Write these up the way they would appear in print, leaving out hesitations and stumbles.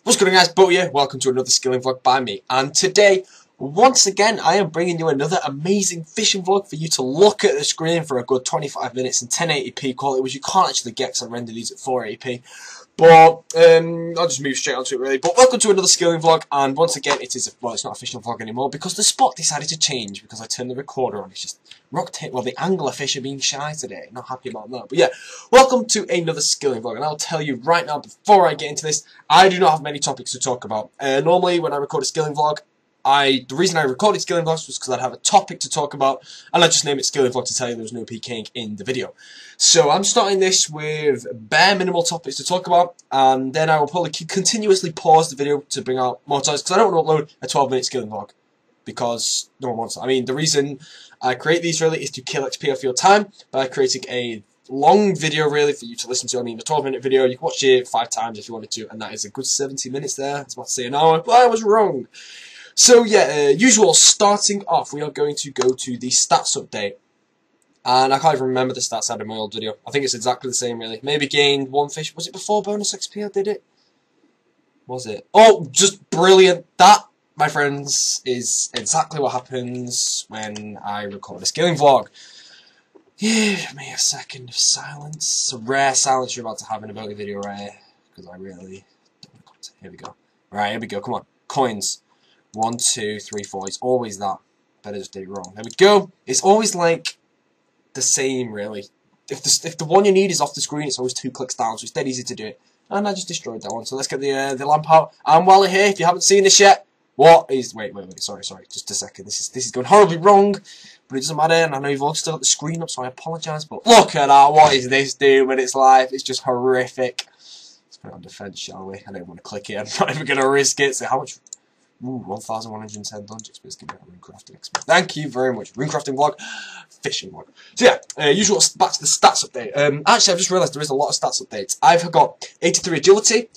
What's going on, guys? Bo here. Welcome to another skilling vlog by me. And today, once again, I am bringing you another amazing fishing vlog for you to look at the screen for a good 25 minutes in 1080p quality, which you can't actually get because I render these at 480p. But I'll just move straight onto it really. But welcome to another skilling vlog, and once again, it's not a fishing vlog anymore because the spot decided to change because I turned the recorder on. It's just rock tape. Well, the angler fish are being shy today. Not happy about that. But yeah, welcome to another skilling vlog, and I'll tell you right now before I get into this, I do not have many topics to talk about. Normally, when I record a skilling vlog, the reason I recorded skilling vlogs was because I'd have a topic to talk about, and I'd just name it skilling vlog to tell you there was no PKing in the video. So I'm starting this with bare minimal topics to talk about, and then I will probably continuously pause the video to bring out more topics, because I don't want to upload a 12-minute skilling vlog, because no one wants that. I mean, the reason I create these really is to kill XP off your time by creating a long video really for you to listen to. I mean, a 12-minute video, you can watch it 5 times if you wanted to, and that is a good 70 minutes there. I was about to say an hour, but I was wrong. So yeah, usual, starting off, we are going to go to the stats update. And I can't even remember the stats I had in my old video. I think it's exactly the same really. Maybe gained 1 fish. Was it before bonus XP I did it? Was it? Oh, just brilliant. That, my friends, is exactly what happens when I record a skilling vlog. Give me a second of silence. A rare silence you're about to have in a Belly video, right? Because I really don't want to. Here we go. Right, here we go. Come on. Coins. 1, 2, 3, 4. It's always that. Better just did it wrong. There we go. It's always like the same, really. If the one you need is off the screen, it's always 2 clicks down, so it's dead easy to do it. And I just destroyed that one. So let's get the lamp out. And while we're here, if you haven't seen this yet, what is? Wait. Sorry. Just a second. This is going horribly wrong, but it doesn't matter. And I know you've all still got the screen up, so I apologise. But look at that. What is this doing when it's live? It's just horrific. Let's put it on defence, shall we? I don't want to click it. I'm not even going to risk it. So how much? Ooh, 1,110 lunge experience. Give me a runecrafting experience. Thank you very much. Runecrafting vlog, fishing vlog. So yeah, usual, back to the stats update. Actually, I've just realised there is a lot of stats updates. I've got 83 agility,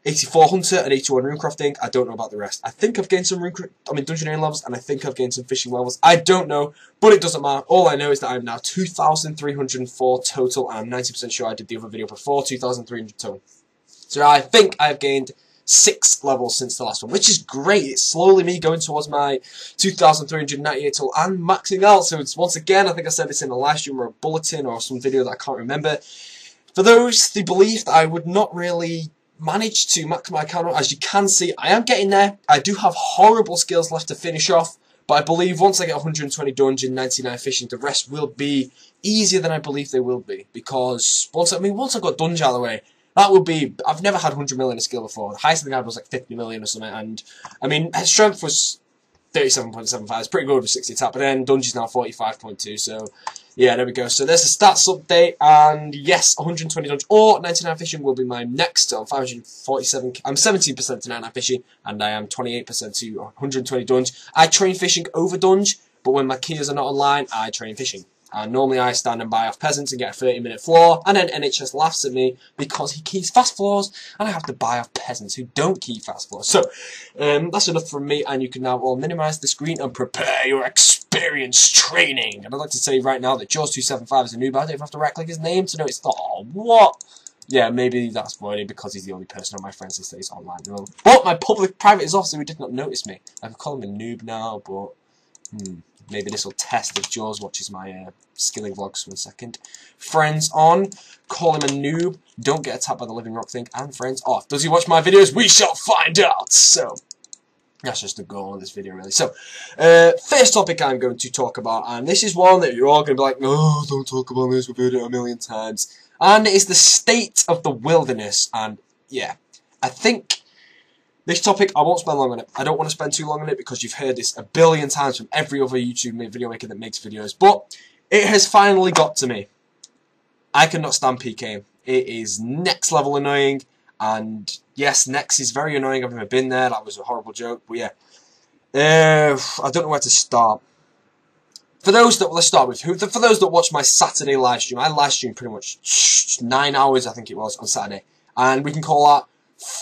84 hunter, and 81 runecrafting. I don't know about the rest. I think I've gained some dungeoneering levels, and I think I've gained some fishing levels. I don't know, but it doesn't matter. All I know is that I'm now 2,304 total, and I'm 90% sure I did the other video before 2,300 total. So I think I've gained 6 levels since the last one, which is great. It's slowly me going towards my 2,398 total and maxing out. So it's, once again, I think I said this in a live stream or a bulletin or some video that I can't remember. For those who believe that I would not really manage to max my account out, as you can see, I am getting there. I do have horrible skills left to finish off, but I believe once I get 120 dungeon, 99 fishing, the rest will be easier than I believe they will be. Because once I've got dungeon out of the way, that would be, I've never had 100 million of skill before. The highest thing I had was like 50 million or something, and I mean, his strength was 37.75, it's pretty good with 60 attack, but then Dungeon's now 45.2, so yeah, there we go. So there's the stats update, and yes, 120 dungeon or 99 fishing will be my next. I'm 547, I'm 17% to 99 fishing, and I am 28% to 120 dungeon. I train fishing over dungeon, but when my keys are not online, I train fishing. And normally I stand and buy off peasants and get a 30-minute floor, and then NHS laughs at me because he keys fast floors, and I have to buy off peasants who don't key fast floors. So, that's enough from me, and you can now all minimise the screen and prepare your experience training. And I'd like to say right now that Jaws275 is a noob. I don't even have to right-click his name to know it's not. Oh, what? Yeah, maybe that's funny because he's the only person on my friends list that is online. But my private is off, so he did not notice me. I could call him a noob now, but maybe this will test if Jaws watches my skilling vlogs. 1 second. Friends on. Call him a noob. Don't get attacked by the living rock thing. And friends off. Does he watch my videos? We shall find out. So, that's just the goal of this video, really. So, first topic I'm going to talk about, and this is one that you're all going to be like, no, don't talk about this, we've heard it a million times. And it is the state of the wilderness. And, yeah, I think this topic, I won't spend long on it. I don't want to spend too long on it because you've heard this a billion times from every other YouTube video maker that makes videos. But it has finally got to me. I cannot stand PKing. It is next level annoying. And yes, next is very annoying. I've never been there. That was a horrible joke. But yeah. I don't know where to start. For those that, let's start with, for those that watch my Saturday live stream, I live streamed pretty much 9 hours, I think it was, on Saturday. And we can call that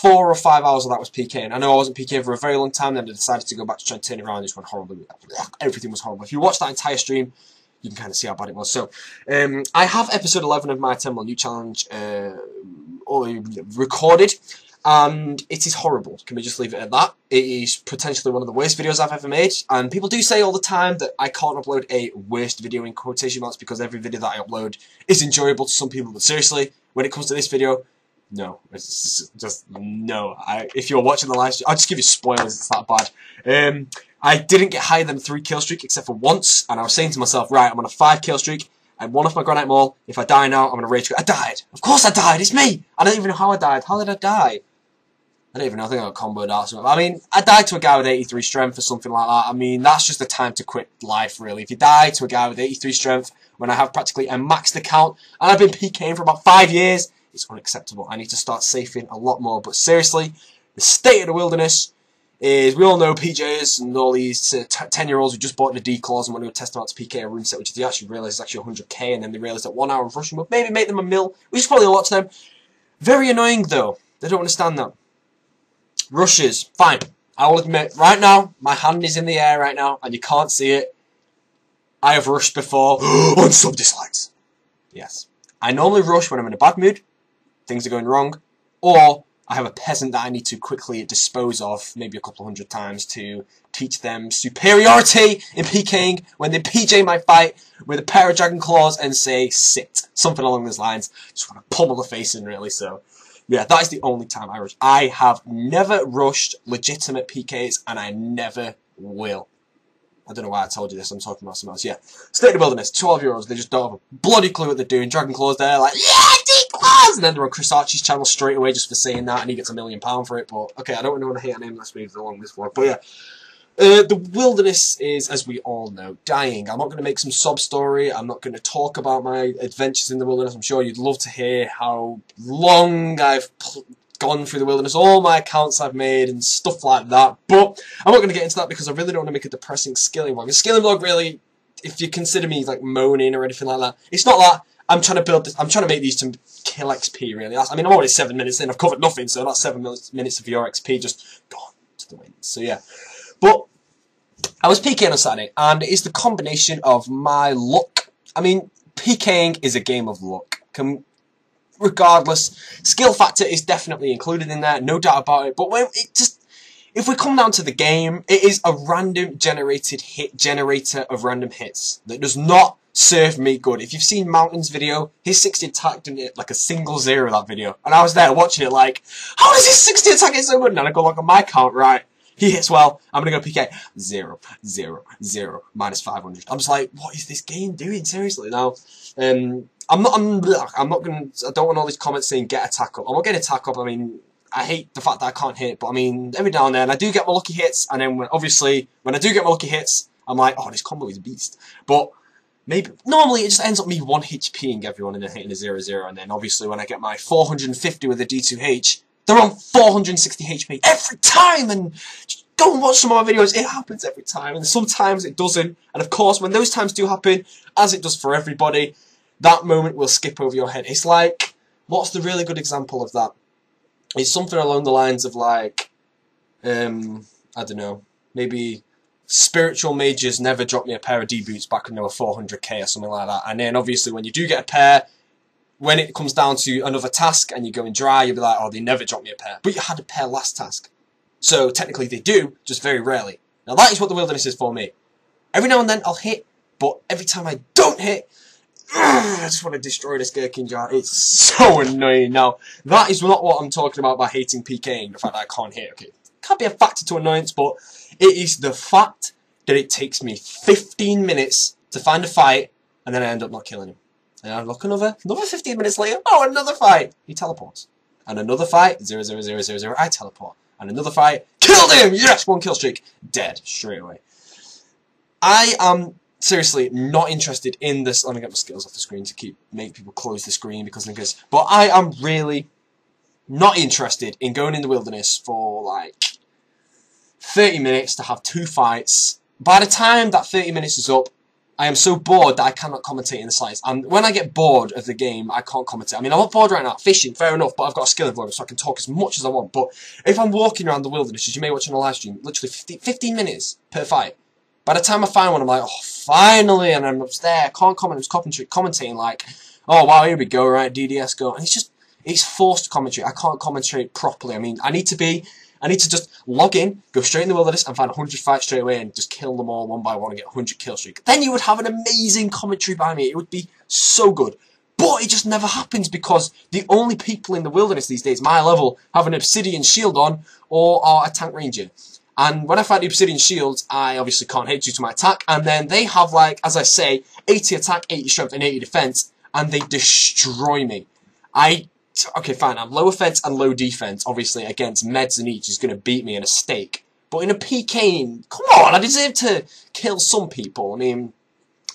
4 or 5 hours of that was PKing. I know I wasn't PKing for a very long time, then I decided to go back to try and turn it around. It just went horribly. Everything was horrible. If you watch that entire stream, you can kind of see how bad it was. So, I have episode 11 of my 10 Mile New Challenge recorded, and it is horrible. Can we just leave it at that? It is potentially one of the worst videos I've ever made, and people do say all the time that I can't upload a worst video in quotation marks because every video that I upload is enjoyable to some people, but seriously, when it comes to this video, no. It's just no. If you're watching the live stream, I'll just give you spoilers, it's that bad. I didn't get higher than a 3 kill streak except for once, and I was saying to myself, right, I'm on a 5 kill streak, I'm one off my granite maul, if I die now, I'm going to rage quit. I died! Of course I died, it's me! I don't even know how I died. How did I die? I don't even know, I think I got comboed out or something. I mean, I died to a guy with 83 strength or something like that. I mean, that's just the time to quit life, really. If you die to a guy with 83 strength, when I have practically a maxed account, and I've been PKing for about 5 years, it's unacceptable. I need to start safing a lot more. But seriously, the state of the wilderness is, we all know PJs and all these 10-year-olds who just bought the D-claws and want to test them out to PK a rune set, which they actually realise is actually 100k, and then they realise that 1 hour of rushing would maybe make them a mil, which is probably a lot to them. Very annoying, though. They don't understand that. Rushes, fine. I will admit, right now, my hand is in the air right now, and you can't see it. I have rushed before on some dislikes. Yes. I normally rush when I'm in a bad mood, things are going wrong, or I have a peasant that I need to quickly dispose of, maybe a couple 100 times, to teach them superiority in PKing when they PJ my fight with a pair of dragon claws and say, sit. Something along those lines. Just want to pummel the face in, really, so... yeah, that is the only time I rush. I have never rushed legitimate PKs, and I never will. I don't know why I told you this, I'm talking about something else. Yeah, State of the Wilderness, 12-year-olds, they just don't have a bloody clue what they're doing. Dragon Claws there, like, yeah, D-Claws! And then they're on Chris Archie's channel straight away just for saying that, and he gets £1 million for it. But, okay, I don't want to hate on him, let's move along this vlog. But yeah, the wilderness is, as we all know, dying. I'm not going to make some sob story. I'm not going to talk about my adventures in the wilderness. I'm sure you'd love to hear how long I've gone through the wilderness, all my accounts I've made and stuff like that. But I'm not going to get into that because I really don't want to make a depressing skilling vlog. A skilling vlog, really, if you consider me like moaning or anything like that, it's not that. I'm trying to build this. I'm trying to make these to kill XP, really. I mean, I'm already 7 minutes in. I've covered nothing, so that's 7 minutes of your XP just gone to the wind. So yeah. But I was PKing on Saturday, and it's the combination of my luck. I mean, PKing is a game of luck. Regardless, skill factor is definitely included in there, no doubt about it. But when if we come down to the game, it is a random generated hit generator of random hits that does not serve me good. If you've seen Mountain's video, his 60 attack didn't hit like a single zero that video, and I was there watching it like, how does his 60 attack hit so good? And I go look at my count, right? He hits well, I'm gonna go PK. 0, 0, 0, minus 500. I'm just like, what is this game doing? Seriously, now, I don't want all these comments saying get attack up. I'm not getting attack up. I mean, I hate the fact that I can't hit, but I mean, every now and then I do get my lucky hits, and then when I do get my lucky hits, I'm like, oh, this combo is a beast. But maybe normally it just ends up me 1 HPing everyone and then hitting a 0-0, and then obviously when I get my 450 with a D2H, they're on 460 HP every time, and just go and watch some of my videos, it happens every time, and sometimes it doesn't, and of course, when those times do happen, as it does for everybody, that moment will skip over your head. It's like, what's the really good example of that? It's something along the lines of like, I don't know, maybe spiritual mages never dropped me a pair of D-boots back when they were 400k or something like that, and then obviously when you do get a pair, when it comes down to another task and you're going dry, you'll be like, oh, they never dropped me a pair. But you had a pair last task. So technically they do, just very rarely. Now that is what the wilderness is for me. Every now and then I'll hit, but every time I don't hit, I just want to destroy this gherkin jar. It's so annoying. Now, that is not what I'm talking about by hating PKing, the fact that I can't hit. Okay, it can't be a factor to annoyance, but it is the fact that it takes me 15 minutes to find a fight, and then I end up not killing him. And I look another 15 minutes later, oh, another fight! He teleports. And another fight, 0, 0, 0, 0, 0, I teleport. And another fight, killed him! Yes, 1 kill streak. Dead, straight away. I am seriously not interested in this. Let me get my skills off the screen to make people close the screen because of this. But I am really not interested in going in the wilderness for like 30 minutes to have 2 fights. By the time that 30 minutes is up, I am so bored that I cannot commentate in the slightest. And when I get bored of the game, I can't commentate. I mean, I'm not bored right now. Fishing, fair enough, but I've got a skilling vlog, so I can talk as much as I want. But if I'm walking around the wilderness, as you may watch on a live stream, literally 15 minutes per fight. By the time I find one, I'm like, oh, finally, and I'm up there. I can't comment. I'm just commentating like, oh, wow, here we go, right, DDS go. And it's just, It's forced commentary. I can't commentate properly. I mean, I need to just log in, go straight in the wilderness and find 100 fights straight away and just kill them all one by one and get 100 kill streak. Then you would have an amazing commentary by me. It would be so good. But it just never happens because the only people in the wilderness these days, my level, have an obsidian shield on or are a tank ranger. And when I fight the obsidian shields, I obviously can't hit due to my attack. And then they have, like, as I say, 80 attack, 80 strength, and 80 defense. And they destroy me. Okay, fine, I'm low offense and low defense. Obviously, against meds and each is going to beat me in a stake. But in a PK, come on, I deserve to kill some people. I mean,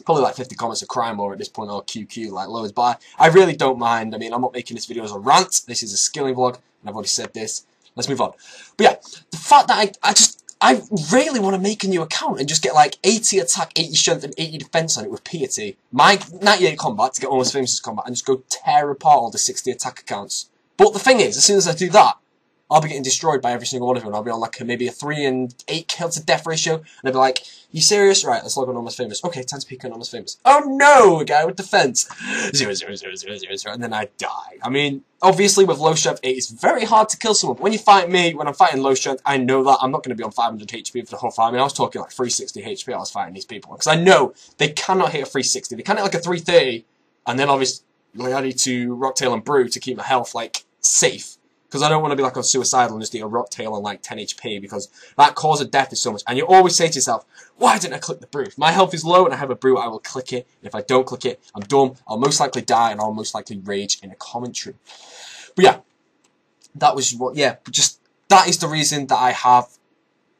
probably like 50 comments of crime or at this point, or QQ, like loads. But I really don't mind. I mean, I'm not making this video as a rant. This is a skilling vlog, and I've already said this. Let's move on. But yeah, the fact that I really want to make a new account and just get like 80 attack, 80 strength, and 80 defense on it with piety. My 98 combat to get almost famous as combat and just go tear apart all the 60 attack accounts. But the thing is, as soon as I do that, I'll be getting destroyed by every single one of them. I'll be on like maybe a 3 and 8 kill to death ratio, and I'll be like, you serious? Right, let's log on almost famous. Okay, time to peek on almost famous. Oh no, a guy with defense. 0, 0, 0, 0, 0, 0, and then I die. I mean, obviously with low strength, it is very hard to kill someone. But when you fight me, when I'm fighting low strength, I know that I'm not going to be on 500 HP for the whole fight. I mean, I was talking like 360 HP I was fighting these people. Because I know they cannot hit a 360. They can hit like a 330, and then obviously I need to Rocktail and Brew to keep my health like safe. Because I don't want to be like on suicidal and just eat a Rocktail on like 10 HP, because that cause of death is so much. And you always say to yourself, why didn't I click the brew? If my health is low and I have a brew, I will click it. And if I don't click it, I'm dumb. I'll most likely die and I'll most likely rage in a commentary. But yeah, that was what, yeah, just that is the reason that I have.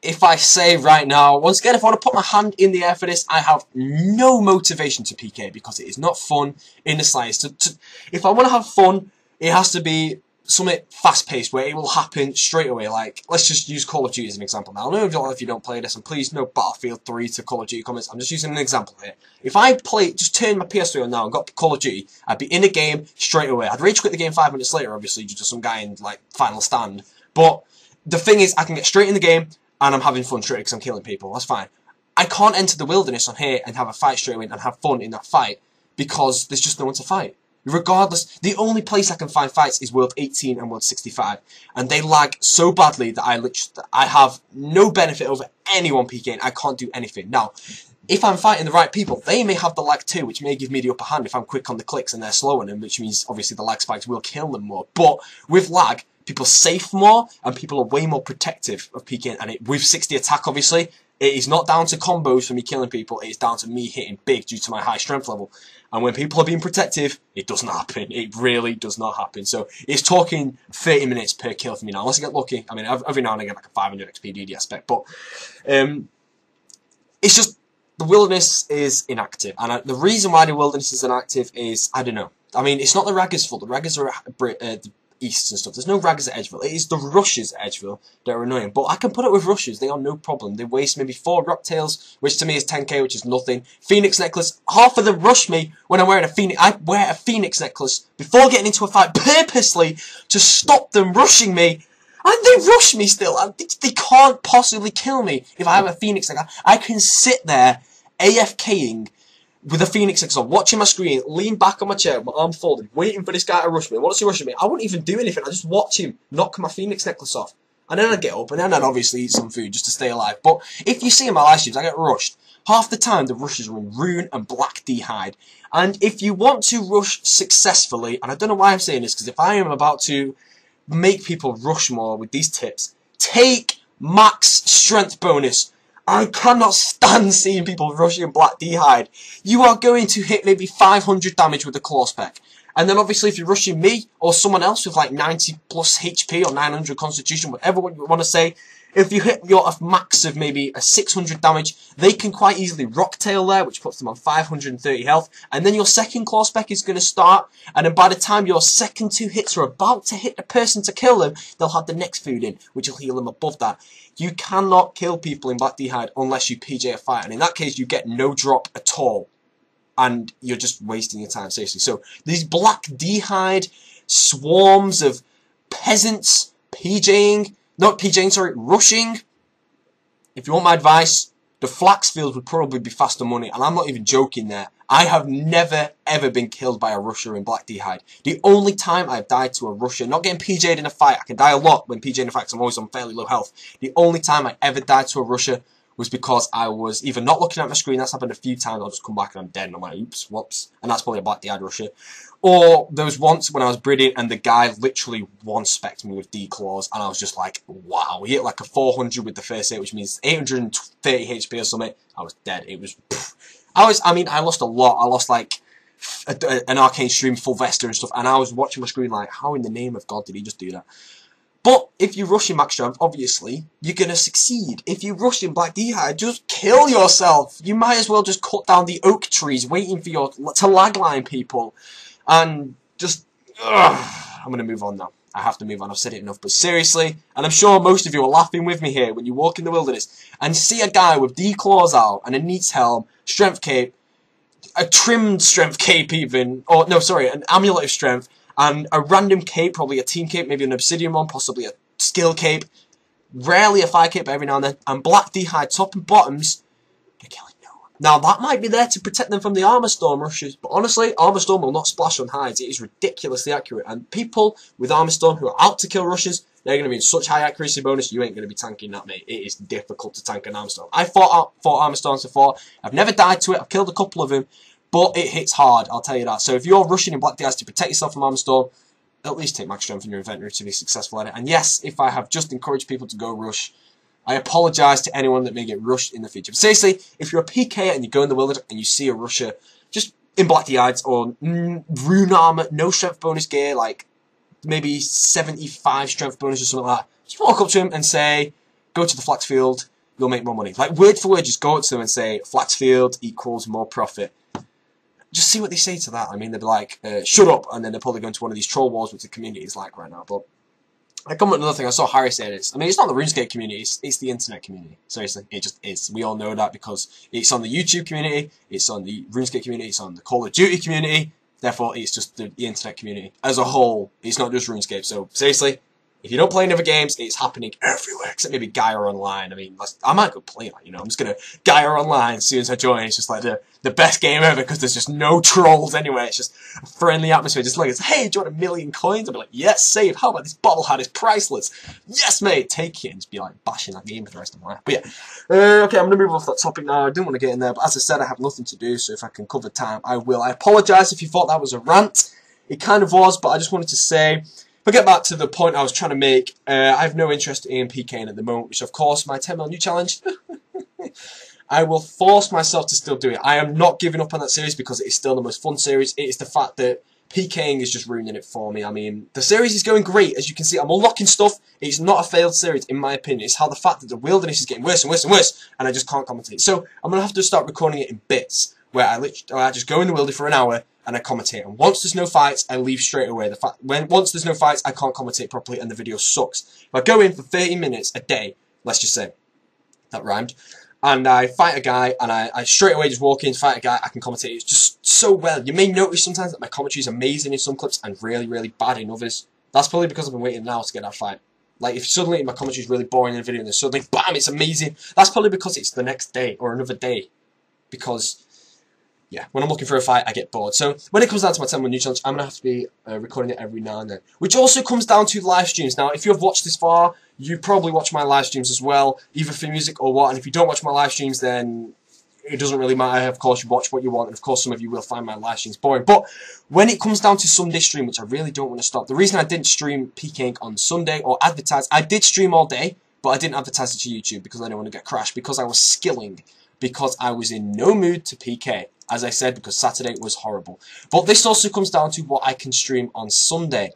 If I say right now, once again, if I want to put my hand in the air for this, I have no motivation to PK because it is not fun in the slightest. If I want to have fun, it has to be something fast-paced where it will happen straight away. Like, let's just use Call of Duty as an example now. I know if you don't play this, and please no Battlefield 3 to Call of Duty comments. I'm just using an example here. If I just turned my PS3 on now and got Call of Duty, I'd be in the game straight away. I'd rage quit the game 5 minutes later, obviously, due to some guy in, like, final stand. But the thing is, I can get straight in the game, and I'm having fun straight because I'm killing people. That's fine. I can't enter the wilderness on here and have a fight straight away and have fun in that fight because there's just no one to fight. Regardless, the only place I can find fights is World 18 and World 65, and they lag so badly that I have no benefit over anyone PKing. I can't do anything. Now, if I'm fighting the right people, they may have the lag too, which may give me the upper hand if I'm quick on the clicks and they're slow on them, which means obviously the lag spikes will kill them more. But with lag, people safe more, and people are way more protective of PKing, and with 60 attack, obviously, it is not down to combos for me killing people, it is down to me hitting big due to my high strength level. And when people are being protective, it doesn't happen. It really does not happen. So it's talking 30 minutes per kill for me now, unless I get lucky. I mean, every now and again, like a 500 XP DD aspect. But it's just the wilderness is inactive. And the reason why the wilderness is inactive is, I don't know. I mean, it's not the raggers' fault. The raggers are the east and stuff. There's no raggers at Edgeville. It is the rushes at Edgeville that are annoying. But I can put it with rushes. They are no problem. They waste maybe 4 Rocktails, which to me is 10k, which is nothing. Phoenix necklace. Half of them rush me when I'm wearing a Phoenix. I wear a Phoenix necklace before getting into a fight purposely to stop them rushing me. And they rush me still. And they can't possibly kill me if I have a Phoenix necklace. I can sit there AFKing with a Phoenix necklace on, watching my screen, lean back on my chair, my arm folded, waiting for this guy to rush me. Once he rushes me, I wouldn't even do anything. I just watch him knock my Phoenix necklace off. And then I'd get up, and then I'd obviously eat some food just to stay alive. But if you see in my live streams, I get rushed. Half the time, the rushes are in Rune and Black D-Hide. And if you want to rush successfully, and I don't know why I'm saying this, because if I am about to make people rush more with these tips, take max strength bonus. I cannot stand seeing people rushing Black D-Hide. You are going to hit maybe 500 damage with the claw spec. And then obviously if you're rushing me or someone else with like 90 plus HP or 900 constitution, whatever you want to say, if you hit your max of maybe a 600 damage, they can quite easily Rocktail there, which puts them on 530 health. And then your second claw spec is going to start. And then by the time your second 2 hits are about to hit the person to kill them, they'll have the next food in, which will heal them above that. You cannot kill people in Black D-Hide unless you PJ a fight. And in that case, you get no drop at all. And you're just wasting your time, seriously. So these Black D-Hide swarms of peasants rushing. If you want my advice, the flax field would probably be faster money, and I'm not even joking there. I have never ever been killed by a rusher in Black D'hide. The only time I've died to a rusher, not getting PJ'd in a fight, I can die a lot when PJ'd in a fight because I'm always on fairly low health. The only time I ever died to a rusher was because I was either not looking at my screen, that's happened a few times, I'll just come back and I'm dead and I'm like, oops, whoops, and that's probably a Black D'hide rusher. Or there was once when I was breeding and the guy literally one-specced me with D-claws and I was just like, wow, he hit like a 400 with the first hit, which means 830 HP or something. I was dead. It was, I lost a lot. I lost like an Arcane Stream, full Vesta and stuff, and I was watching my screen like, how in the name of God did he just do that? But if you rush in max strength, obviously, you're going to succeed. If you rush in Black D'hide, just kill yourself. You might as well just cut down the oak trees waiting for your to lagline people. And just, I'm going to move on now. I have to move on, I've said it enough. But seriously, and I'm sure most of you are laughing with me here, when you walk in the wilderness and see a guy with D-claws out and a neat's helm, strength cape, a trimmed strength cape even, or no, sorry, an amulet of strength, and a random cape, probably a team cape, maybe an obsidian one, possibly a skill cape, rarely a fire cape, but every now and then, and Black D'hide top and bottoms, they're killing no one. Now, that might be there to protect them from the armor storm rushes, but honestly, armor storm will not splash on hides. It is ridiculously accurate, and people with armor storm who are out to kill rushes, they're going to be in such high accuracy bonus, you ain't going to be tanking that, mate. It is difficult to tank an armor storm. I fought armor storms before, I've never died to it, I've killed a couple of them, but it hits hard, I'll tell you that. So if you're rushing in Black D'hide to protect yourself from armor storm, at least take max strength in your inventory to be successful at it. And yes, if I have just encouraged people to go rush, I apologise to anyone that may get rushed in the future. But seriously, if you're a PK and you go in the wilderness and you see a rusher, just in Black D'hide or rune armor, no strength bonus gear, like maybe 75 strength bonus or something like that, just walk up to him and say, go to the flax field, you'll make more money. Like word for word, just go up to them and say, flax field equals more profit. Just see what they say to that. I mean, they'll be like, shut up, and then they'll probably go into one of these troll wars, which the community is like right now. But I come with another thing. I saw Harry say this. I mean, it's not the RuneScape community, it's the internet community. Seriously, it just is. We all know that because it's on the YouTube community, it's on the RuneScape community, it's on the Call of Duty community. Therefore, it's just the internet community as a whole. It's not just RuneScape. So, seriously, if you don't play any other games, it's happening everywhere, except maybe Gaia Online. I mean, I might go play that, you know. I'm just going to Gaia Online as soon as I join. It's just like the best game ever because there's just no trolls anywhere. It's just a friendly atmosphere. Just like, it's, hey, do you want 1,000,000 coins? I'll be like, yes, save. How about this bobblehead? It's priceless. Yes, mate, take it. And just be like bashing that game for the rest of my life. But yeah, okay, I'm going to move off that topic now. I didn't want to get in there, but as I said, I have nothing to do, so if I can cover time, I will. I apologise if you thought that was a rant. It kind of was, but I just wanted to say, but get back to the point I was trying to make. I have no interest in PKing at the moment, which of course my 10 mil new challenge. I will force myself to still do it. I am not giving up on that series because it is still the most fun series. It is the fact that PKing is just ruining it for me. I mean, the series is going great, as you can see. I'm unlocking stuff. It's not a failed series, in my opinion. It's how the fact that the wilderness is getting worse and worse and worse, and I just can't commentate. So I'm going to have to start recording it in bits, where I just go in the wilderness for an hour, and I commentate. And once there's no fights, I leave straight away. Once there's no fights, I can't commentate properly and the video sucks. If I go in for 30 minutes a day, let's just say, that rhymed, and I fight a guy, and I straight away just walk in, fight a guy, I can commentate. It's just so well. You may notice sometimes that my commentary is amazing in some clips and really, really bad in others. That's probably because I've been waiting now to get that fight. Like, if suddenly my commentary is really boring in a video and then suddenly, bam, it's amazing, that's probably because it's the next day or another day. Because, yeah, when I'm looking for a fight, I get bored. So, when it comes down to my 10 new challenge, I'm going to have to be recording it every now and then. Which also comes down to live streams. Now, if you have watched this far, you probably watch my live streams as well, either for music or what. And if you don't watch my live streams, then it doesn't really matter. Of course, you watch what you want, and of course, some of you will find my live streams boring. But when it comes down to Sunday stream, which I really don't want to stop, the reason I didn't stream PKing on Sunday or advertise, I did stream all day, but I didn't advertise it to YouTube because I didn't want to get crashed, because I was skilling, because I was in no mood to PK. As I said, because Saturday was horrible. But this also comes down to what I can stream on Sunday.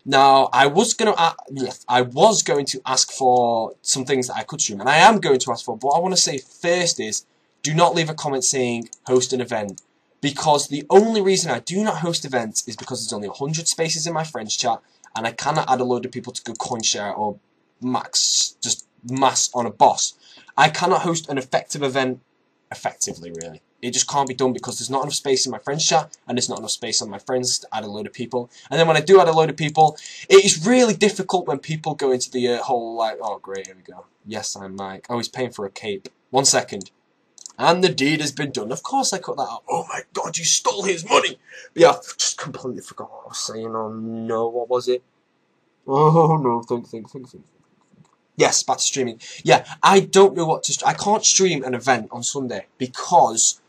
Now, I was going to ask for some things that I could stream, and I am going to ask for. But what I want to say first is, do not leave a comment saying host an event, because the only reason I do not host events is because there's only 100 spaces in my friends chat, and I cannot add a load of people to go coin share or just mass on a boss. I cannot host an effective event effectively, really. It just can't be done because there's not enough space in my friends chat, and there's not enough space on my friends to add a load of people. And then when I do add a load of people, it is really difficult when people go into the whole, like, oh great, here we go. Yes, I'm Mike. Oh, he's paying for a cape. 1 second. and the deed has been done. Of course I cut that out. Oh my god, you stole his money! But yeah, I just completely forgot what I was saying. Oh no, what was it? Oh no, think. Yes, back to streaming. Yeah, I don't know what to... I can't stream an event on Sunday because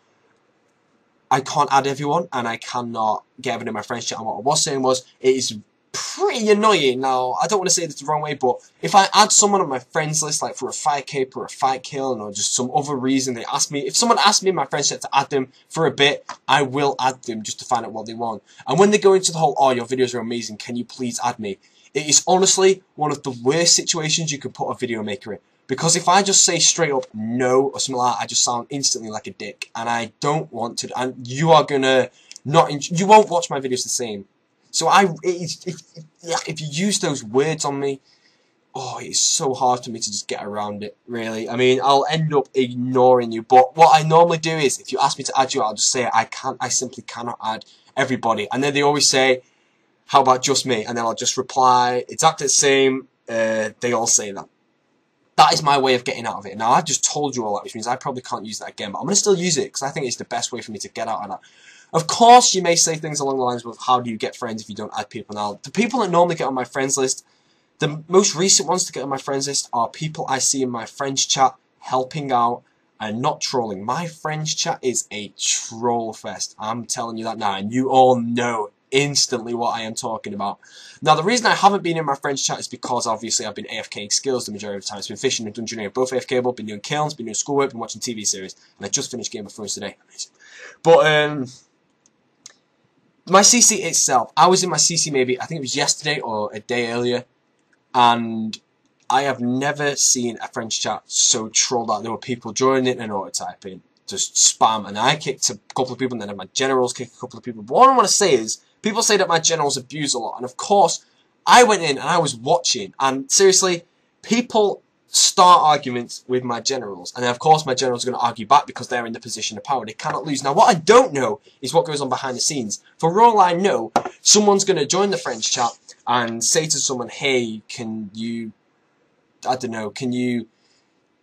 I can't add everyone and I cannot get everyone in my friends chat. And what I was saying was, it is pretty annoying. Now, I don't want to say this the wrong way, but if I add someone on my friends list, like for a 5k or a fight kill, or just some other reason they ask me, if someone asks me in my friends chat to add them for a bit, I will add them just to find out what they want. And when they go into the whole, oh, your videos are amazing, can you please add me? It is honestly one of the worst situations you could put a video maker in. Because if I just say straight up no or something like that, I just sound instantly like a dick. And I don't want to, and you are gonna you won't watch my videos the same. So if you use those words on me, oh, it's so hard for me to just get around it, really. I mean, I'll end up ignoring you. But what I normally do is, if you ask me to add you, I'll just say I simply cannot add everybody. And then they always say, how about just me? And then I'll just reply, exactly the same. They all say that. That is my way of getting out of it. Now, I've just told you all that, which means I probably can't use that again. But I'm going to still use it, because I think it's the best way for me to get out of that. Of course, you may say things along the lines of, how do you get friends if you don't add people? Now, the people that normally get on my friends list, the most recent ones to get on my friends list are people I see in my friends chat, helping out, and not trolling. My friends chat is a troll fest. I'm telling you that now, and you all know instantly what I am talking about. Now, the reason I haven't been in my friends chat is because obviously I've been AFKing skills the majority of the time. It's been fishing and dungeoneering, both AFK, but been doing kilns, been doing schoolwork, been watching TV series, and I just finished Game of Thrones today. Amazing. But my CC itself, I was in my CC maybe, I think it was yesterday or a day earlier, and I have never seen a friends chat so trolled out. There were people joining it and auto-typing, just spam, and I kicked a couple of people, and then my generals kicked a couple of people. But what I want to say is, people say that my generals abuse a lot, and of course, I went in and I was watching, and seriously, people start arguments with my generals, and then of course my generals are going to argue back because they're in the position of power. They cannot lose. Now, what I don't know is what goes on behind the scenes. For all I know, someone's going to join the friends chat and say to someone, hey, can you, I don't know, can you,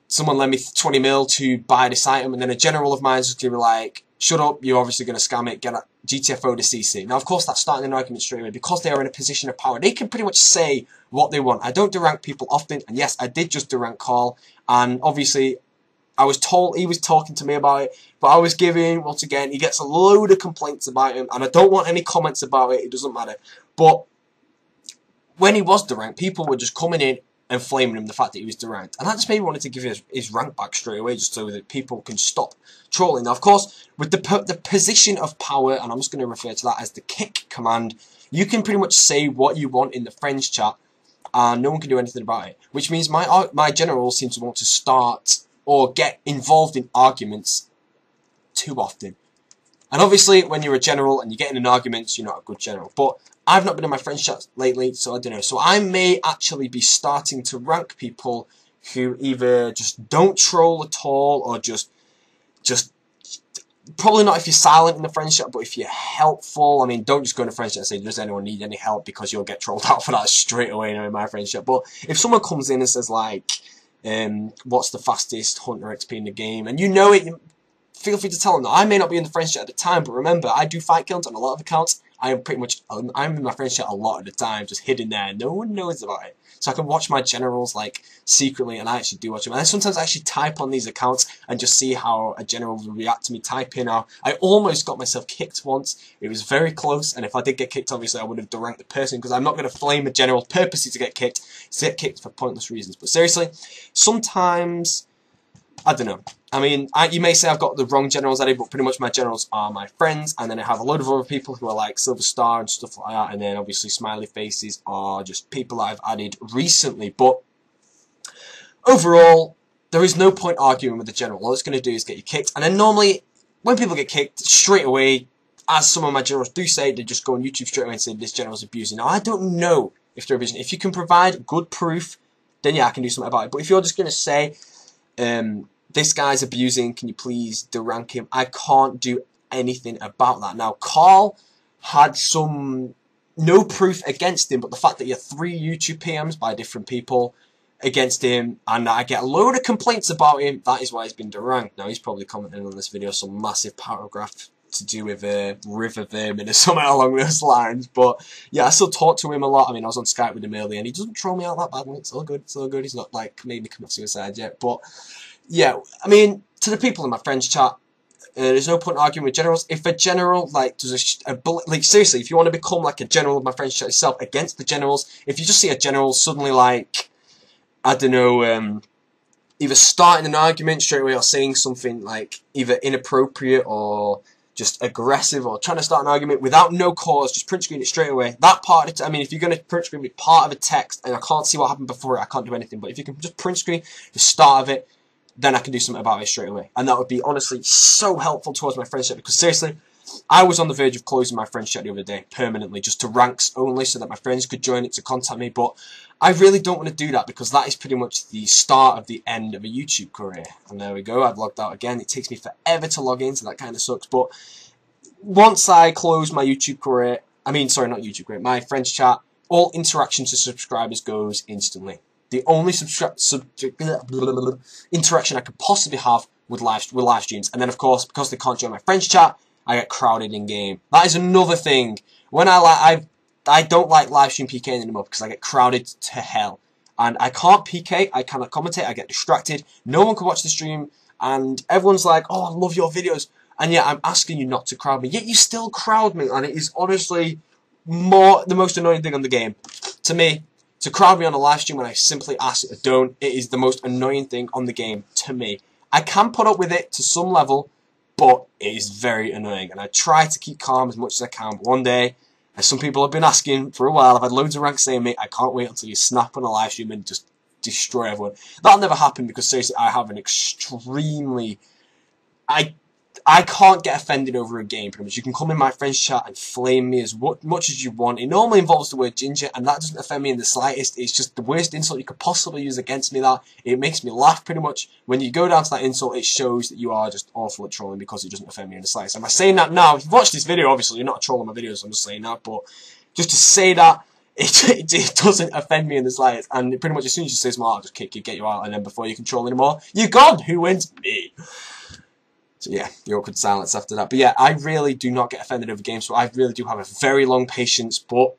someone lend me 20 mil to buy this item, and then a general of mine is going to be like, shut up, you're obviously going to scam it, get a GTFO to CC. Now, of course, that's starting an argument straight away, because they are in a position of power. They can pretty much say what they want. I don't derank people often, and yes, I did just derank Carl, and obviously, I was told, he was talking to me about it, but I was giving, once again, he gets a load of complaints about him, and I don't want any comments about it, it doesn't matter. But when he was deranked, people were just coming in and flaming him the fact that he was deranked. And that just made me wanted to give his rank back straight away, just so that people can stop trolling. Now, of course, with the position of power, and I'm just going to refer to that as the kick command, you can pretty much say what you want in the friends chat, and no one can do anything about it. Which means my generals seem to want to start or get involved in arguments too often. And obviously, when you're a general and you're getting in arguments, you're not a good general. But I've not been in my friends chat lately, so I don't know. So I may actually be starting to rank people who either just don't troll at all, or just probably not if you're silent in the friends chat, but if you're helpful. I mean, don't just go in the friends chat and say, does anyone need any help, because you'll get trolled out for that straight away, you know, in my friends chat. But if someone comes in and says like, what's the fastest hunter XP in the game, and you know it, feel free to tell them that. I may not be in the friends chat at the time, but remember, I do fight kills on a lot of accounts. I'm in my friends chat a lot of the time, just hidden there. No one knows about it. So I can watch my generals like secretly, and I actually do watch them. And sometimes I actually type on these accounts and just see how a general will react to me typing. I almost got myself kicked once. It was very close, and if I did get kicked, obviously I would have deranked the person, because I'm not going to flame a general purposely to get kicked for pointless reasons. But seriously, sometimes, I don't know. I mean, you may say I've got the wrong generals added, but pretty much my generals are my friends, and then I have a load of other people who are like Silver Star and stuff like that, and then obviously Smiley Faces are just people that I've added recently. But overall, there is no point arguing with the general. All it's going to do is get you kicked, and then normally, when people get kicked, straight away, as some of my generals do say, they just go on YouTube straight away and say, this general's abusing. Now, I don't know if they're abusing. If you can provide good proof, then yeah, I can do something about it. But if you're just going to say, this guy's abusing, can you please derank him? I can't do anything about that. Now, Carl had no proof against him, but the fact that he had 3 YouTube PMs by different people against him, and I get a load of complaints about him. That is why he's been deranked. Now, he's probably commenting on this video some massive paragraph to do with river vermin or something along those lines. But yeah, I still talk to him a lot. I mean, I was on Skype with him earlier, and he doesn't troll me out that badly. It's all good. It's all good. He's not like made me commit suicide yet. But yeah, I mean, to the people in my friends chat, there's no point arguing with generals. If a general, like, does like, seriously, if you want to become, like, a general of my friends chat yourself against the generals, if you just see a general suddenly, like, I don't know, either starting an argument straight away or saying something, like, either inappropriate or just aggressive or trying to start an argument without no cause, just print screen it straight away. That part of it, I mean, if you're going to print screen it part of a text, and I can't see what happened before it, I can't do anything, but if you can just print screen the start of it, then I can do something about it straight away. And that would be, honestly, so helpful towards my friendship, because seriously, I was on the verge of closing my friends chat the other day, permanently, just to ranks only, so that my friends could join it to contact me, but I really don't want to do that, because that is pretty much the start of the end of a YouTube career. And there we go, I've logged out again. It takes me forever to log in, so that kind of sucks, but once I close my YouTube career, I mean, sorry, not YouTube career, my friends chat, all interaction to subscribers goes instantly. The only interaction I could possibly have with live streams, and then of course, because they can't join my friends chat, I get crowded in game. That is another thing. When I don't like live stream PKing anymore, because I get crowded to hell, and I can't PK, I cannot commentate, I get distracted. No one can watch the stream, and everyone's like, "Oh, I love your videos," and yet I'm asking you not to crowd me. Yet you still crowd me, and it is honestly the most annoying thing on the game to me. To crowd me on a live stream when I simply ask that I don't, it is the most annoying thing on the game to me. I can put up with it to some level, but it is very annoying. And I try to keep calm as much as I can. But one day, as some people have been asking for a while, I've had loads of ranks saying, "Mate, I can't wait until you snap on a live stream and just destroy everyone." That'll never happen, because seriously, I have an extremely... I can't get offended over a game, pretty much. You can come in my friends chat and flame me as much as you want. It normally involves the word ginger, and that doesn't offend me in the slightest. It's just the worst insult you could possibly use against me. That it makes me laugh, pretty much. When you go down to that insult, it shows that you are just awful at trolling, because it doesn't offend me in the slightest. Am I saying that now? If you've watched this video, obviously, you're not trolling my videos, I'm just saying that. But just to say that, it doesn't offend me in the slightest. And pretty much as soon as you say smart, I'll just kick you, get you out, and then before you can troll anymore, you're gone. Who wins? Me. So yeah, the awkward silence after that. But yeah, I really do not get offended over games, so I really do have a very long patience. But,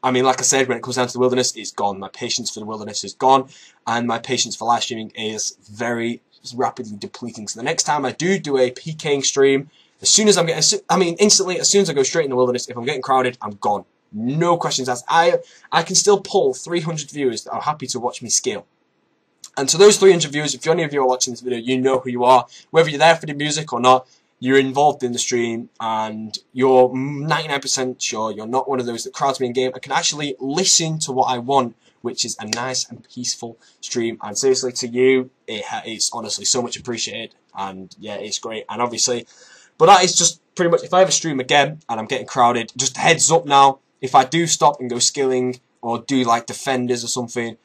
I mean, like I said, when it comes down to the wilderness, it's gone. My patience for the wilderness is gone, and my patience for live streaming is very rapidly depleting. So the next time I do a PKing stream, as soon as I'm getting, I mean, instantly, as soon as I go straight in the wilderness, if I'm getting crowded, I'm gone. No questions asked. I can still pull 300 viewers that are happy to watch me skill. And to those 300 viewers, if any of you are watching this video, you know who you are. Whether you're there for the music or not, you're involved in the stream, and you're 99% sure you're not one of those that crowds me in game and can actually listen to what I want, which is a nice and peaceful stream. And seriously, to you, it's honestly so much appreciated, and yeah, it's great. And obviously, but that is just pretty much, if I ever stream again and I'm getting crowded, just heads up now, if I do stop and go skilling or do like defenders or something,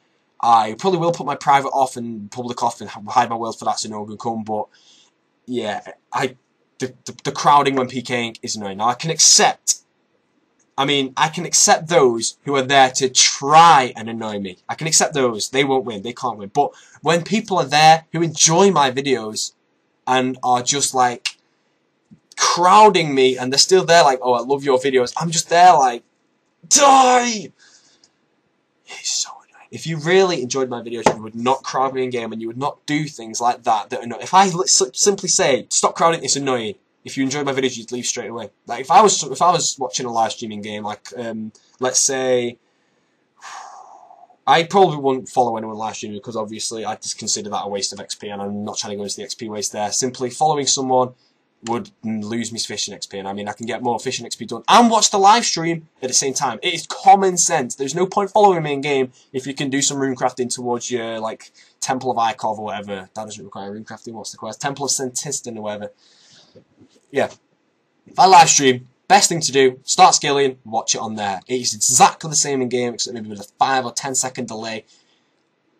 I probably will put my private off and public off and hide my world for that so no one can come. But yeah, the crowding when PKing is annoying. Now I can accept those who are there to try and annoy me. I can accept those. They won't win. They can't win. But when people are there who enjoy my videos and are just like crowding me, and they're still there like, "Oh, I love your videos," I'm just there like, die! It's so annoying. If you really enjoyed my videos, you would not crowd me in game, and you would not do things like that that annoy. If I simply say, "Stop crowding," it's annoying. If you enjoyed my videos, you'd leave straight away. Like if I was watching a live streaming game, like let's say, I probably wouldn't follow anyone live streaming, because obviously I just consider that a waste of XP, and I'm not trying to go into the XP waste there. Simply following someone would lose me fishing XP, and I mean I can get more fishing XP done and watch the live stream at the same time. It is common sense. There's no point following me in game if you can do some rune crafting towards your like Temple of Ikov or whatever. That doesn't require rune crafting. What's the quest? Temple of Sentiston or whatever. Yeah, if I live stream, best thing to do, start scaling, watch it on there. It is exactly the same in game, except maybe with a 5 or 10 second delay.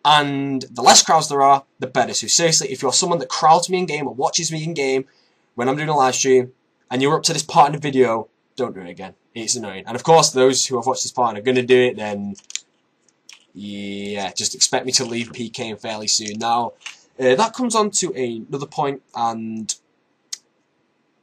And the less crowds there are, the better. So seriously, if you're someone that crowds me in game or watches me in game when I'm doing a live stream, and you're up to this part in the video, don't do it again. It's annoying. And of course, those who have watched this part and are going to do it, then yeah, just expect me to leave PKing fairly soon. Now, that comes on to another point, and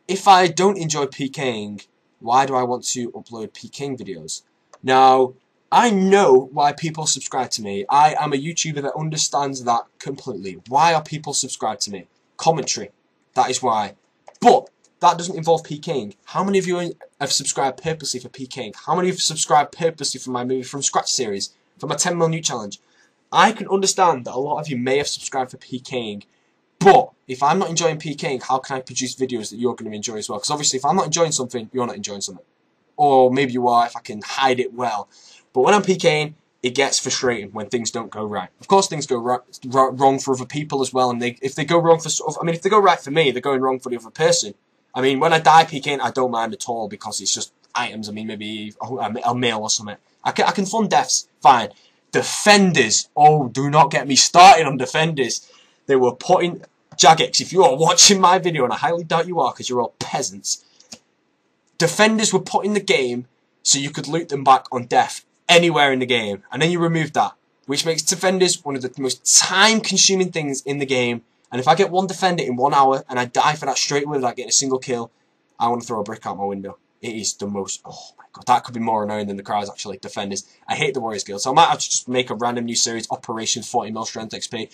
if I don't enjoy PKing, why do I want to upload PKing videos? Now, I know why people subscribe to me. I am a YouTuber that understands that completely. Why are people subscribed to me? Commentary. That is why. But that doesn't involve PKing. How many of you have subscribed purposely for PKing? How many have subscribed purposely for my movie from scratch series? For my 10 million challenge? I can understand that a lot of you may have subscribed for PKing. But if I'm not enjoying PKing, how can I produce videos that you're going to enjoy as well? Because obviously if I'm not enjoying something, you're not enjoying something. Or maybe you are if I can hide it well. But when I'm PKing, it gets frustrating when things don't go right. Of course, things go wrong for other people as well. And if they go wrong for, if they go right for me, they're going wrong for the other person. I mean, when I die PKing, I don't mind at all because it's just items. I mean, maybe a meal or something. I can fund deaths, fine. Defenders, oh, do not get me started on defenders. They were putting Jagex. If you are watching my video, and I highly doubt you are, because you're all peasants. Defenders were put in the game so you could loot them back on death anywhere in the game, and then you removed that, which makes defenders one of the most time-consuming things in the game. And if I get one defender in 1 hour and I die for that straight away without getting a single kill, I want to throw a brick out my window. It is the most, oh my god, that could be more annoying than the crowds actually, defenders. I hate the Warriors Guild, so I might have to just make a random new series, Operation 40mm Strength XP,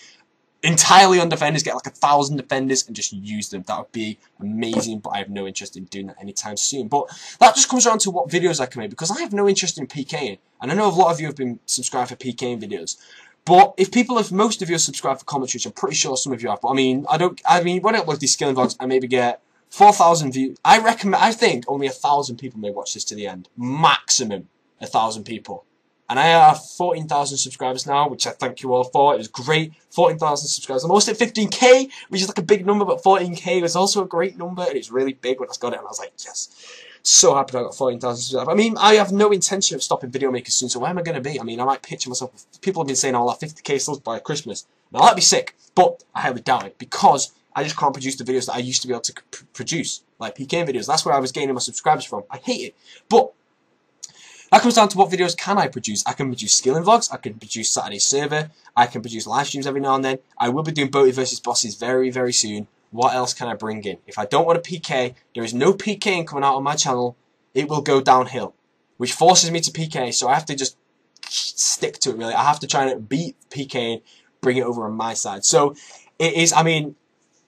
entirely on defenders, get like 1,000 defenders and just use them. That would be amazing, but I have no interest in doing that anytime soon. But that just comes down to what videos I can make, because I have no interest in PKing. And I know a lot of you have been subscribed for PKing videos. But if most of you are subscribed for commentary, which I'm pretty sure some of you have, but I mean, when I upload these skilling vlogs, I maybe get 4,000 views. I think only 1,000 people may watch this to the end. Maximum 1,000 people. And I have 14,000 subscribers now, which I thank you all for. It was great. 14,000 subscribers. I'm almost at 15k, which is like a big number, but 14k was also a great number. And it's really big when I got it. And I was like, yes. So happy I got 14,000 subscribers. I mean, I have no intention of stopping video making soon, so where am I going to be? I mean, I might picture myself. People have been saying I'll have 50k subs by Christmas. Now, that'd be sick, but I highly doubt it, because I just can't produce the videos that I used to be able to produce, like PK videos. That's where I was gaining my subscribers from. I hate it. But that comes down to what videos can I produce. I can produce skilling vlogs, I can produce Saturday server, I can produce live streams every now and then. I will be doing Boaty versus Bosses very, very soon. What else can I bring in? If I don't want to PK, there is no PKing coming out on my channel. It will go downhill, which forces me to PK, so I have to just stick to it, really. I have to try and beat PKing, bring it over on my side. So, it is, I mean,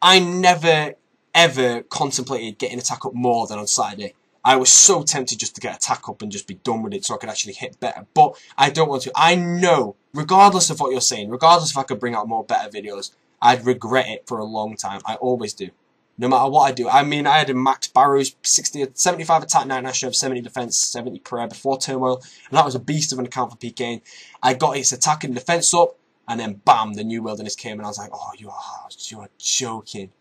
I never, ever contemplated getting attack up more than on Saturday. I was so tempted just to get attack up and just be done with it so I could actually hit better. But I don't want to. I know, regardless of what you're saying, regardless if I could bring out more better videos, I'd regret it for a long time. I always do. No matter what I do. I mean, I had a max Barrows, 75 attack, 9 shove, 70 defense, 70 prayer before turmoil. And that was a beast of an account for PKing. I got his attack and defense up, and then bam, the new wilderness came, and I was like, oh, you're joking.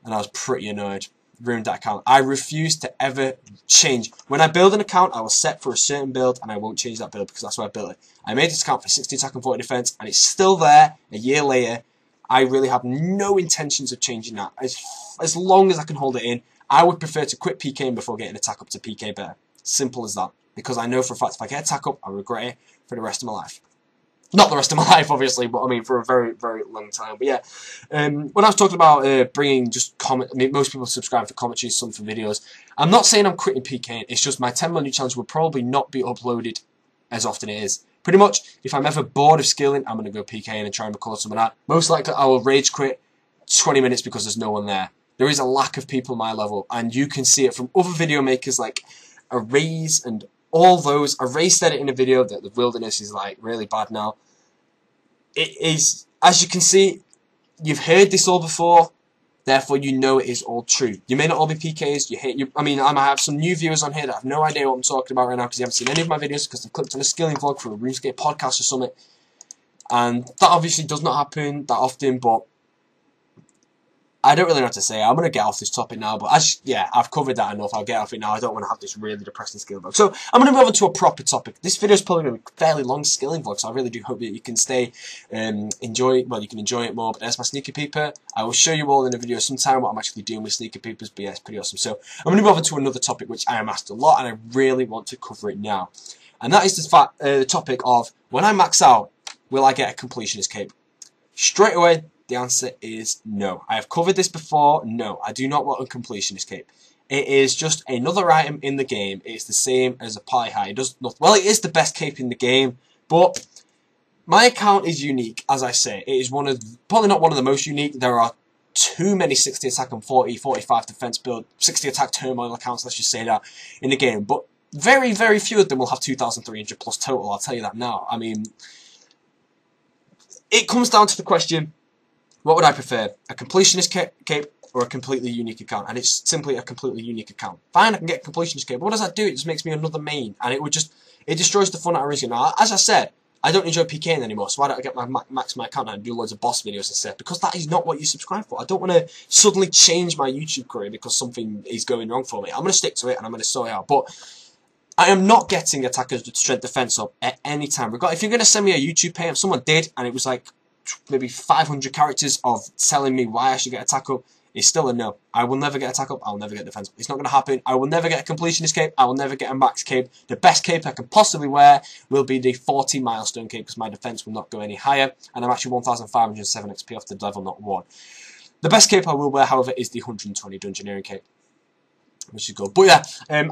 And I was pretty annoyed. Ruined that account. I refuse to ever change. When I build an account, I will set for a certain build, and I won't change that build because that's why I built it. I made this account for 60 attack and 40 defense, and it's still there a year later. I really have no intentions of changing that. As long as I can hold it in, I would prefer to quit PKing before getting attack up to PK better. Simple as that. Because I know for a fact if I get attack up, I'll regret it for the rest of my life. Not the rest of my life, obviously, but I mean for a very, very long time. But yeah, when I was talking about bringing just comment, I mean, most people subscribe for commentaries, some for videos. I'm not saying I'm quitting PKing. It's just my 10 million challenge will probably not be uploaded as often as it is. Pretty much, if I'm ever bored of skilling, I'm going to go PKing and try and record some of that. Most likely, I will rage quit 20 minutes because there's no one there. There is a lack of people my level, and you can see it from other video makers like Arrays and all those. Arrays said it in a video that the wilderness is like really bad now. It is, as you can see, you've heard this all before, therefore you know it is all true. You may not all be PKs, I mean, I might have some new viewers on here that have no idea what I'm talking about right now because you haven't seen any of my videos because they've clicked on a skilling vlog for a RuneScape podcast or something. And that obviously does not happen that often, but I don't really know what to say. I'm going to get off this topic now, but I've covered that enough. I'll get off it now. I don't want to have this really depressing skilling vlog. So I'm going to move on to a proper topic. This video is probably going to be a fairly long skilling vlog, so I really do hope that you can stay, enjoy it more. But there's my sneaker peeper. I will show you all in a video sometime what I'm actually doing with sneaker peepers, but yeah, it's pretty awesome. So I'm going to move on to another topic which I am asked a lot, and I really want to cover it now. And that is the topic of, when I max out, will I get a completionist cape? Straight away, the answer is no. I have covered this before. No, I do not want a completionist cape. It is just another item in the game. It's the same as a party hat. It does not, well, it is the best cape in the game, but my account is unique, as I say. It is probably not one of the most unique. There are too many 60 attack and 45 defense build, 60 attack turmoil accounts, let's just say that, in the game. But very, very few of them will have 2,300 plus total, I'll tell you that now. I mean, it comes down to the question, what would I prefer? A completionist cape or a completely unique account? And it's simply a completely unique account. Fine, I can get a completionist cape, but what does that do? It just makes me another main, and it destroys the fun out of Risk. Now, as I said, I don't enjoy PKing anymore, so why don't I get max my account and do loads of boss videos instead? Because that is not what you subscribe for. I don't want to suddenly change my YouTube career because something is going wrong for me. I'm going to stick to it and I'm going to sort it out. But I am not getting attackers strength defense up at any time. If you're going to send me a YouTube pay, if someone did, and it was like maybe 500 characters of telling me why I should get attack up, it's still a no. I will never get attack up, I will never get defense up. It's not going to happen. I will never get a completionist cape, I will never get a max cape. The best cape I can possibly wear will be the 40 milestone cape, because my defense will not go any higher, and I'm actually 1507 XP off the level, not 1. The best cape I will wear, however, is the 120 dungeoneering cape, which is good. But yeah,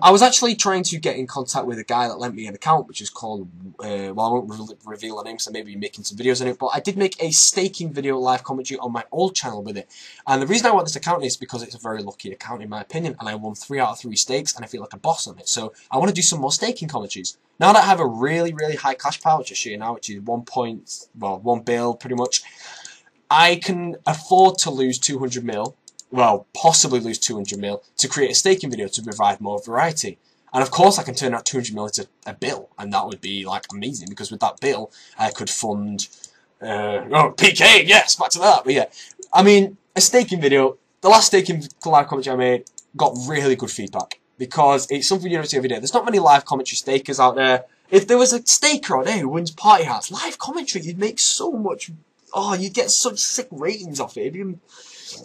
I was actually trying to get in contact with a guy that lent me an account, which is called, well, I won't reveal the name, so maybe making some videos on it, but I did make a staking video live commentary on my old channel with it. And the reason I want this account is because it's a very lucky account in my opinion, and I won 3 out of 3 stakes, and I feel like a boss on it. So I want to do some more staking commentaries. Now that I have a really, really high cash power, which I'll show you now, which is 1 bill pretty much, I can afford to lose 200 mil, well, possibly lose 200 mil to create a staking video to provide more variety. And of course I can turn that 200 mil into a bill, and that would be like amazing, because with that bill I could fund PK, yes, back to that. But yeah, I mean, a staking video, the last staking live commentary I made got really good feedback, because it's something you don't see every day. There's not many live commentary stakers out there. If there was a staker out there who wins party hats, live commentary, you'd make so much, you'd get such sick ratings off it. It'd be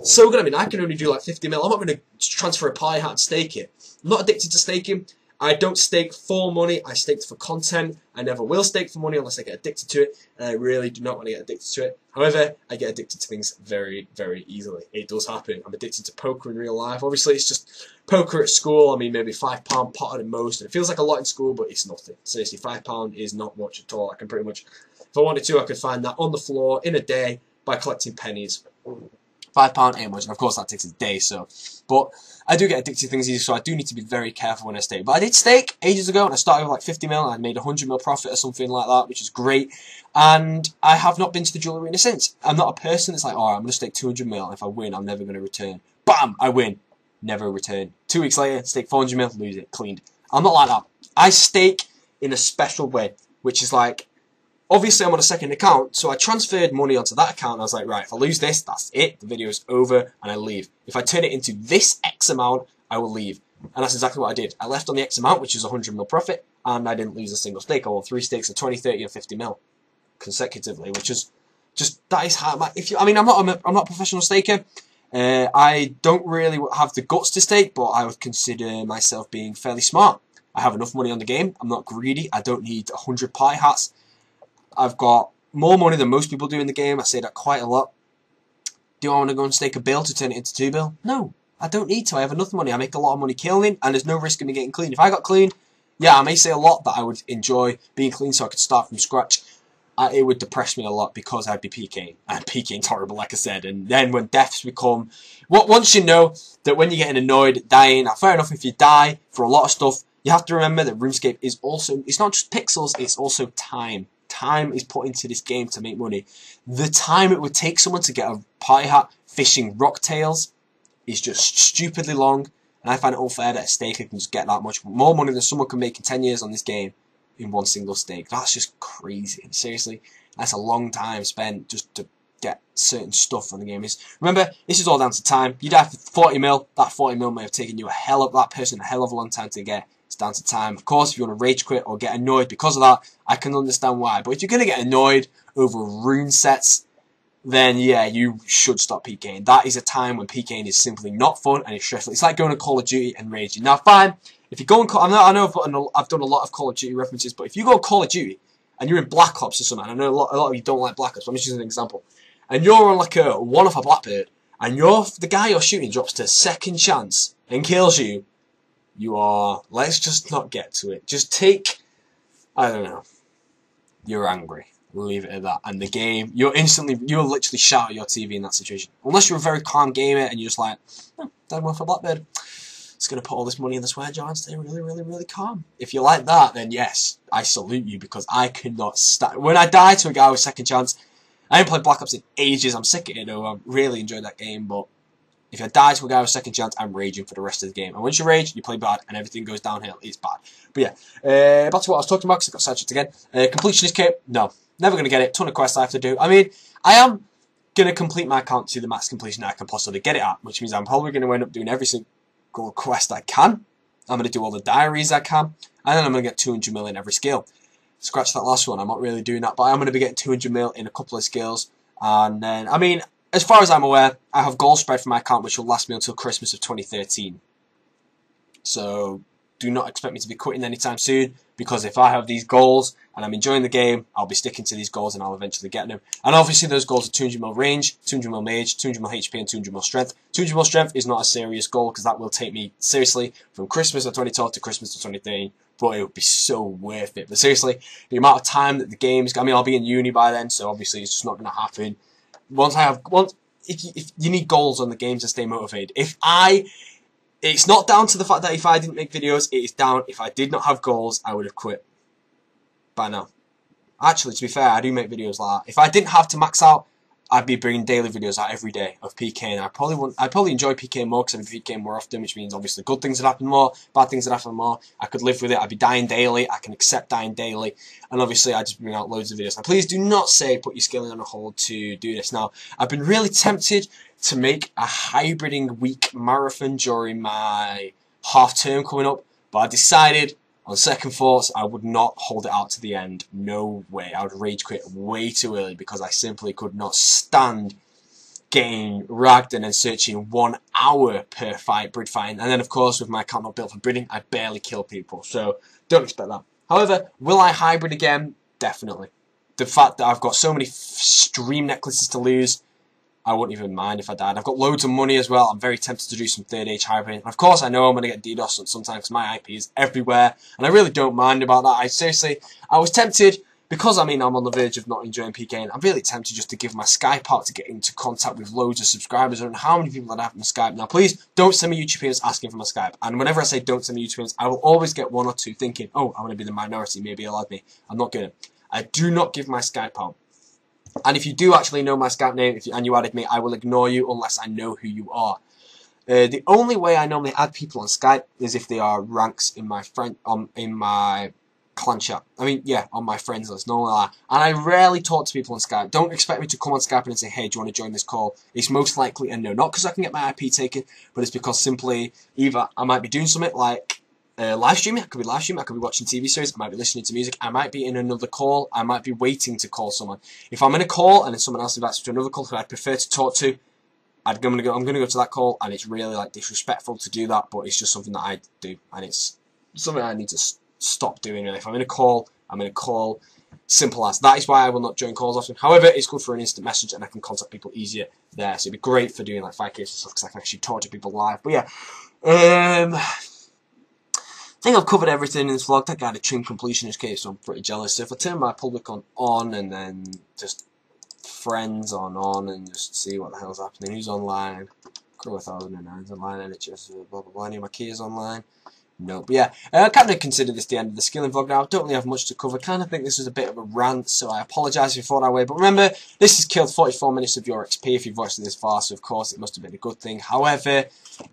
so good. I mean, I can only do like 50 mil. I'm not going to transfer a party hat and stake it. I'm not addicted to staking. I don't stake for money. I stake for content. I never will stake for money unless I get addicted to it. And I really do not want to get addicted to it. However, I get addicted to things very, very easily. It does happen. I'm addicted to poker in real life. Obviously, it's just poker at school. I mean, maybe £5 pot at most. And it feels like a lot in school, but it's nothing. Seriously, £5 is not much at all. I can pretty much, if I wanted to, I could find that on the floor in a day by collecting pennies. £5 ain't much, and of course that takes a day, so. But I do get addicted to things easy, so I do need to be very careful when I stake. But I did stake ages ago, and I started with like 50 mil, and I made 100 mil profit or something like that, which is great. And I have not been to the jewel arena since. I'm not a person that's like, alright, I'm going to stake 200 mil, and if I win, I'm never going to return. Bam! I win. Never return. 2 weeks later, stake 400 mil, lose it, cleaned. I'm not like that. I stake in a special way, which is like, obviously, I'm on a second account, so I transferred money onto that account, and I was like, right, if I lose this, that's it, the video is over, and I leave. If I turn it into this X amount, I will leave. And that's exactly what I did. I left on the X amount, which is 100 mil profit, and I didn't lose a single stake. I won 3 stakes of 20, 30, and 50 mil consecutively, which is just, that is hard. I mean, I'm not a professional staker. I don't really have the guts to stake, but I would consider myself being fairly smart. I have enough money on the game. I'm not greedy. I don't need 100 pie hats. I've got more money than most people do in the game. I say that quite a lot. Do I want to go and stake a bill to turn it into 2 bill? No, I don't need to. I have enough money. I make a lot of money killing, and there's no risk in me getting clean. If I got clean, yeah, I may say a lot that I would enjoy being clean so I could start from scratch. It would depress me a lot because I'd be PKing. And PKing's horrible, like I said. And then when deaths become... Once you know that when you're getting annoyed, dying... Now, fair enough, if you die for a lot of stuff, you have to remember that RuneScape is also... It's not just pixels, it's also time. Time is put into this game to make money. The time it would take someone to get a party hat fishing rocktails is just stupidly long. And I find it unfair that a staker can just get that much more money than someone can make in 10 years on this game in one single stake. That's just crazy. And seriously, that's a long time spent just to get certain stuff on the game. Remember, this is all down to time. You die for 40 mil, that 40 mil may have taken you that person a hell of a long time to get. It's down to time. Of course, if you want to rage quit or get annoyed because of that, I can understand why. But if you're going to get annoyed over rune sets, then yeah, you should stop PKing. That is a time when PKing is simply not fun and it's stressful. It's like going to Call of Duty and raging. Now, fine, If you go and I know I've done a lot of Call of Duty references, but if you go on Call of Duty and you're in Black Ops or something, I know a lot of you don't like Black Ops, but I'm just using an example, and you're on like a one off a Blackbird, and the guy you're shooting drops to second chance and kills you, you are, let's just not get to it. Just take, I don't know, you're angry. Leave it at that. And the game, you'll literally shout at your TV in that situation. Unless you're a very calm gamer and you're just like, oh, don't want for Blackbird. It's going to put all this money in the swear jar and stay really, really, really calm. If you like that, then yes, I salute you, because I could not stand. When I die to a guy with second chance, I haven't played Black Ops in ages. I'm sick of it, though. I really enjoyed that game, but if I die to a guy with second chance, I'm raging for the rest of the game. And once you rage, you play bad, and everything goes downhill. It's bad. But yeah, back to what I was talking about, because I got sidetracked again. Completionist cape, no. Never going to get it. Ton of quests I have to do. I mean, I am going to complete my account to the max completion I can possibly get it at, which means I'm probably going to end up doing every single quest I can. I'm going to do all the diaries I can, and then I'm going to get 200 mil in every skill. Scratch that last one. I'm not really doing that, but I'm going to be getting 200 mil in a couple of skills. And then, I mean, as far as I'm aware, I have goals spread for my account, which will last me until Christmas of 2013. So do not expect me to be quitting anytime soon, because if I have these goals and I'm enjoying the game, I'll be sticking to these goals and I'll eventually get them. And obviously those goals are 200 mil range, 200 mil mage, 200 mil HP and 200 mil strength. 200 mil strength is not a serious goal, because that will take me seriously from Christmas of 2012 to Christmas of 2013, but it would be so worth it. But seriously, the amount of time that the game's, I mean, I'll be in uni by then, so obviously it's just not going to happen. If you need goals on the game to stay motivated. It's not down to the fact that if I didn't make videos, it is down, if I did not have goals, I would have quit by now. Actually, to be fair, I do make videos like that. If I didn't have to max out, I'd be bringing daily videos out every day of PKing. I'd probably enjoy PKing more, because I'd be PKing more often, which means obviously good things would happen more, bad things would happen more. I could live with it. I'd be dying daily. I can accept dying daily. And obviously, I just bring out loads of videos. Now, please do not say put your skilling on a hold to do this. Now, I've been really tempted to make a hybriding week marathon during my half term coming up, but I decided on second thoughts I would not hold it out to the end. No way. I would rage quit way too early, because I simply could not stand getting ragged and then searching 1 hour per fight, brid fighting. And then of course with my account not built for bridding, I barely kill people, so don't expect that. However, will I hybrid again? Definitely. The fact that I've got so many stream necklaces to lose, I wouldn't even mind if I died. I've got loads of money as well. I'm very tempted to do some third age hybrid. And of course, I know I'm going to get DDoS sometimes, because my IP is everywhere. And I really don't mind about that. I was tempted, because I mean I'm on the verge of not enjoying PKing. I'm really tempted just to give my Skype out to get into contact with loads of subscribers. I don't know how many people that I have on Skype. Now, please don't send me YouTube videos asking for my Skype. And whenever I say don't send me YouTube videos, I will always get 1 or 2 thinking, oh, I'm going to be the minority. Maybe he'll add me. I'm not going to. I do not give my Skype out. And if you do actually know my Skype name and you added me, I will ignore you unless I know who you are. The only way I normally add people on Skype is if they are ranks in my in my clan chat. I mean, yeah, on my friends list. Normally like that. And I rarely talk to people on Skype. Don't expect me to come on Skype and say, hey, do you want to join this call? It's most likely a no. Not because I can get my IP taken, but it's because simply either I might be doing something like live streaming. I could be live streaming. I could be watching TV series. I might be listening to music. I might be in another call. I might be waiting to call someone. If I'm in a call and then someone else invites me to another call who I'd prefer to talk to, I'm gonna go to that call, and it's really like disrespectful to do that, but it's just something that I do, and it's something I need to stop doing. And if I'm in a call, I'm in a call. Simple as. That is why I will not join calls often. However, it's good for an instant message, and I can contact people easier there. So it'd be great for doing like 5K and stuff, because I can actually talk to people live. But yeah, I think I've covered everything in this vlog. That guy had a trim completionist case, so I'm pretty jealous. So if I turn my public on and then just friends on and just see what the hell's happening. Who's online? Crow 1009's online, NHS, blah blah blah. Any of my keys online? No, but yeah, I kind of consider this the end of the skilling vlog now. I don't really have much to cover. Kind of think this was a bit of a rant, so I apologise if you thought that way. But remember, this has killed 44 minutes of your XP if you've watched it this far, so of course it must have been a good thing. However,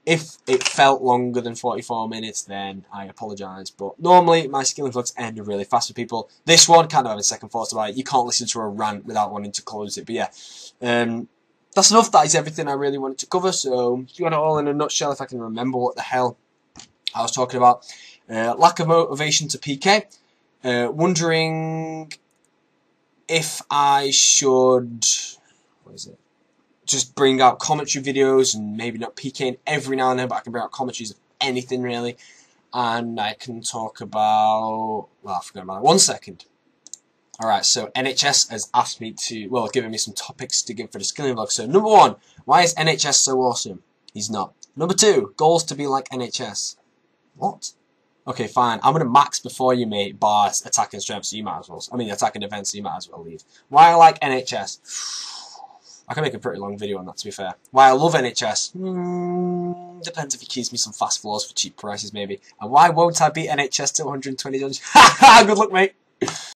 if it felt longer than 44 minutes, then I apologise. But normally, my skilling vlogs end really fast for people. This one, kind of having second thoughts about it. You can't listen to a rant without wanting to close it. But yeah, that's enough. That is everything I really wanted to cover. So, if you want it all in a nutshell, if I can remember what the hell I was talking about, lack of motivation to PK, wondering if I should, just bring out commentary videos and maybe not PKing every now and then, but I can bring out commentaries of anything really. and I can talk about... Well, I forgot about it. 1 second. Alright, so NHS has asked me to... Well, given me some topics to give for the skilling vlog. So, number 1, why is NHS so awesome? He's not. Number 2, goals to be like NHS. What? Okay, fine. I'm going to max before you, mate, bar attack and strength, so you might as well... I mean, attack and defense, so you might as well leave. Why I like NHS? I can make a pretty long video on that, to be fair. Why I love NHS? Depends if he keeps me some fast floors for cheap prices, maybe. And why won't I beat NHS to 120 dungeons? Haha, good luck, mate.